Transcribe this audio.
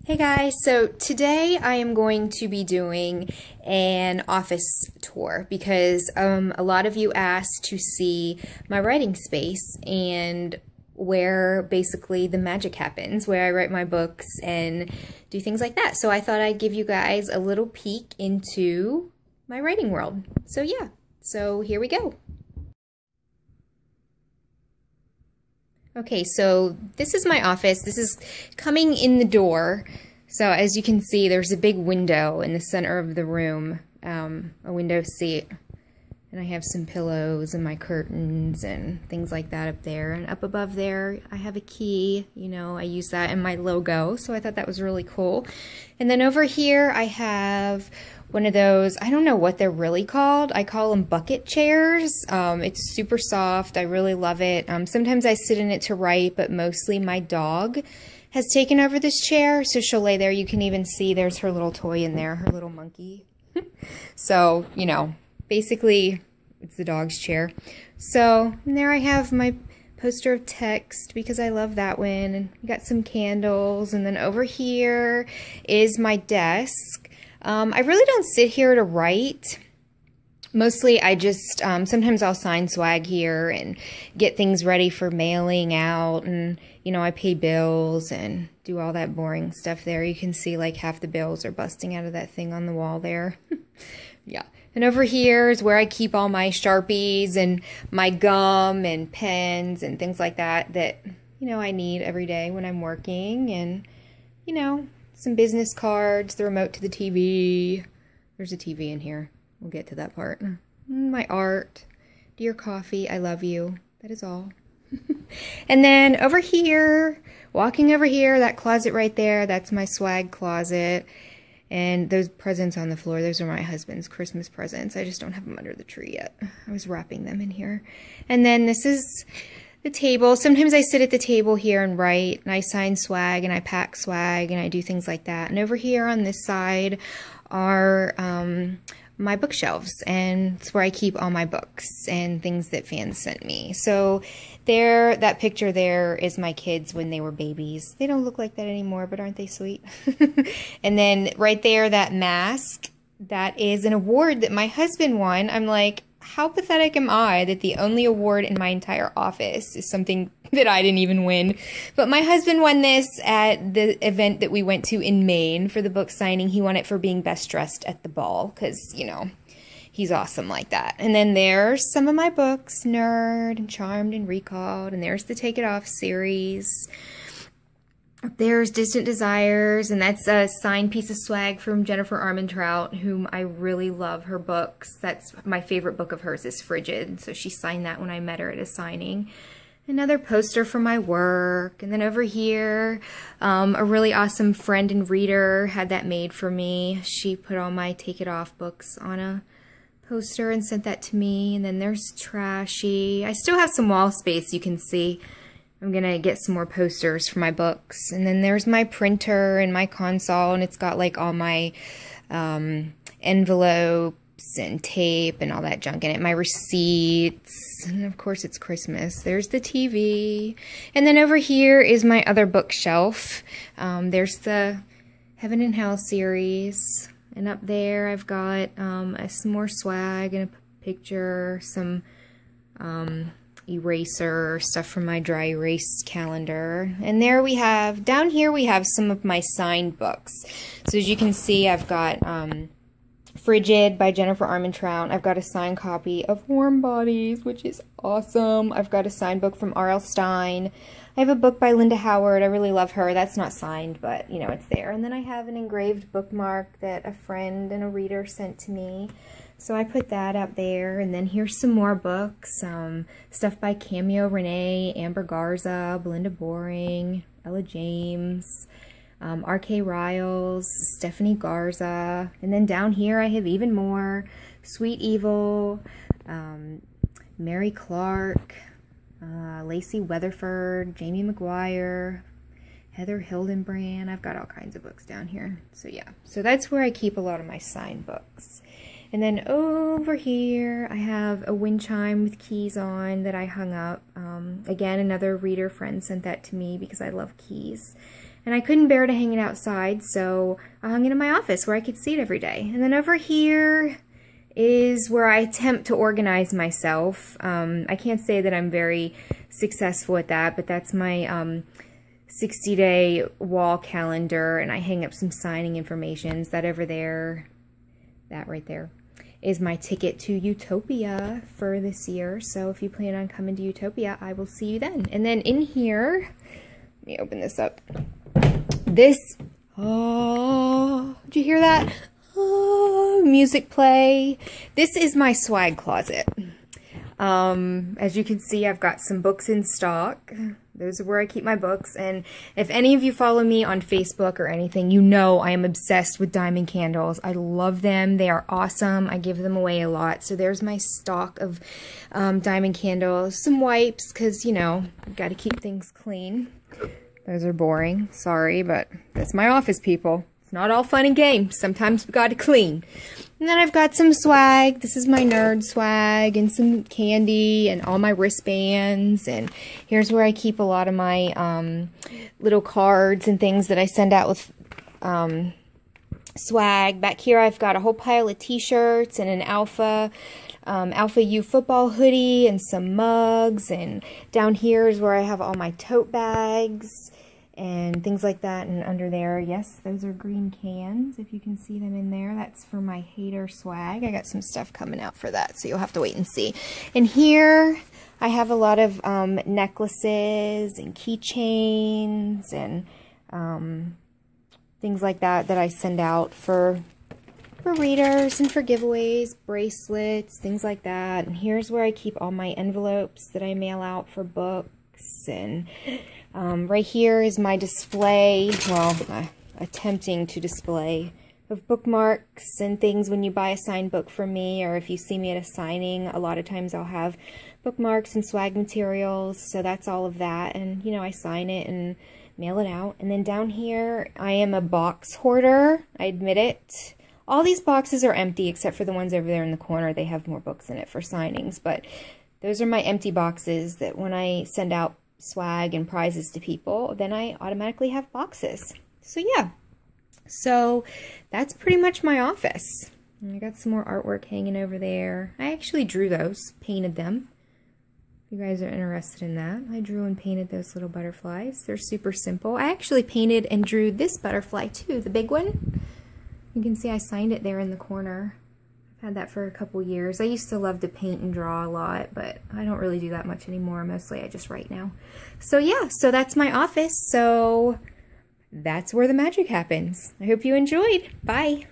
Hey guys, so today I am going to be doing an office tour because a lot of you asked to see my writing space and where basically the magic happens, where I write my books and do things like that. So I thought I'd give you guys a little peek into my writing world. So yeah, so here we go. Okay, so this is my office. This is coming in the door. So as you can see, there's a big window in the center of the room, a window seat. And I have some pillows and my curtains and things like that up there. And up above there, I have a key. You know, I use that in my logo, so I thought that was really cool. And then over here, I have one of those, I don't know what they're really called. I call them bucket chairs. It's super soft. I really love it. Sometimes I sit in it to write, but mostly my dog has taken over this chair. So she'll lay there. You can even see there's her little toy in there, her little monkey. So, you know, basically it's the dog's chair. So there I have my poster of text because I love that one. And got some candles. And then over here is my desk. I really don't sit here to write. Mostly I just, sometimes I'll sign swag here and get things ready for mailing out, and, you know, I pay bills and do all that boring stuff there. You can see like half the bills are busting out of that thing on the wall there. Yeah. And over here is where I keep all my Sharpies and my gum and pens and things like that you know, I need every day when I'm working, and, you know, some business cards, the remote to the TV. There's a TV in here. We'll get to that part. My art. Dear Coffee, I love you. That is all. And then over here, walking over here, that closet right there, that's my swag closet. And those presents on the floor, those are my husband's Christmas presents. I just don't have them under the tree yet. I was wrapping them in here. And then this is the table. Sometimes I sit at the table here and write, and I sign swag, and I pack swag, and I do things like that. And over here on this side are my bookshelves, and it's where I keep all my books and things that fans sent me. So there, that picture there is my kids when they were babies. They don't look like that anymore, but aren't they sweet? And then right there, that mask, that is an award that my husband won. I'm like, how pathetic am I that the only award in my entire office is something that I didn't even win. But my husband won this at the event that we went to in Maine for the book signing. He won it for being best dressed at the ball because, you know, he's awesome like that. And then there's some of my books, Nerd and Charmed and Recalled. And there's the Take It Off series. There's Distant Desires, and that's a signed piece of swag from Jennifer Armentrout, whom I really love her books. That's my favorite book of hers is Frigid, so she signed that when I met her at a signing. Another poster for my work, and then over here, a really awesome friend and reader had that made for me. She put all my Take It Off books on a poster and sent that to me. And then there's Trashy. I still have some wall space, you can see. I'm going to get some more posters for my books. And then there's my printer and my console, and it's got like all my envelopes and tape and all that junk in it. My receipts. And of course it's Christmas. There's the TV. And then over here is my other bookshelf. There's the Heaven and Hell series. And up there I've got some more swag and a picture, some eraser stuff from my dry erase calendar. And there we have, down here we have some of my signed books. So as you can see, I've got Frigid by Jennifer Armentrout. I've got a signed copy of Warm Bodies, which is awesome. I've got a signed book from R.L. Stine. I have a book by Linda Howard. I really love her. That's not signed, but, you know, it's there. And then I have an engraved bookmark that a friend and a reader sent to me. So I put that up there. And then here's some more books. Stuff by Cameo Renee, Amber Garza, Belinda Boring, Ella James, R.K. Riles, Stephanie Garza. And then down here I have even more. Sweet Evil, Mary Clark, Lacey Weatherford, Jamie McGuire, Heather Hildenbrand. I've got all kinds of books down here. So yeah, so that's where I keep a lot of my signed books. And then over here, I have a wind chime with keys on that I hung up. Again, another reader friend sent that to me because I love keys. And I couldn't bear to hang it outside, so I hung it in my office where I could see it every day. And then over here is where I attempt to organize myself. I can't say that I'm very successful at that, but that's my 60-day wall calendar, and I hang up some signing informations. That over there, that right there, is my ticket to Utopia for this year. So if you plan on coming to Utopia, I will see you then. And then in here, let me open this up. This, oh, did you hear that? Oh, music play. This is my swag closet. As you can see, I've got some books in stock. Those are where I keep my books. And if any of you follow me on Facebook or anything, you know I am obsessed with diamond candles. I love them. They are awesome. I give them away a lot. So there's my stock of diamond candles. Some wipes, because, you know, I've got to keep things clean. Those are boring. Sorry, but that's my office, people. It's not all fun and games. Sometimes we've got to clean. And then I've got some swag. This is my nerd swag, and some candy and all my wristbands. And here's where I keep a lot of my little cards and things that I send out with swag. Back here I've got a whole pile of t-shirts and an Alpha U football hoodie and some mugs. And down here is where I have all my tote bags and things like that. And under there, yes, those are green cans, if you can see them in there. That's for my hater swag. I got some stuff coming out for that, so you'll have to wait and see. And here I have a lot of necklaces and keychains and things like that that I send out for readers and for giveaways, bracelets, things like that. And here's where I keep all my envelopes that I mail out for books. And right here is my display, well, attempting to display of bookmarks and things when you buy a signed book from me, or if you see me at a signing. A lot of times I'll have bookmarks and swag materials, so that's all of that. And, you know, I sign it and mail it out. And then down here, I am a box hoarder, I admit it. All these boxes are empty except for the ones over there in the corner. They have more books in it for signings, but those are my empty boxes that when I send out swag and prizes to people, then I automatically have boxes. So yeah, so that's pretty much my office. And I got some more artwork hanging over there. I actually drew those, painted them. If you guys are interested in that, I drew and painted those little butterflies. They're super simple. I actually painted and drew this butterfly too, the big one. You can see I signed it there in the corner. I've had that for a couple years. I used to love to paint and draw a lot, but I don't really do that much anymore. Mostly I just write now. So yeah, so that's my office. So that's where the magic happens. I hope you enjoyed. Bye.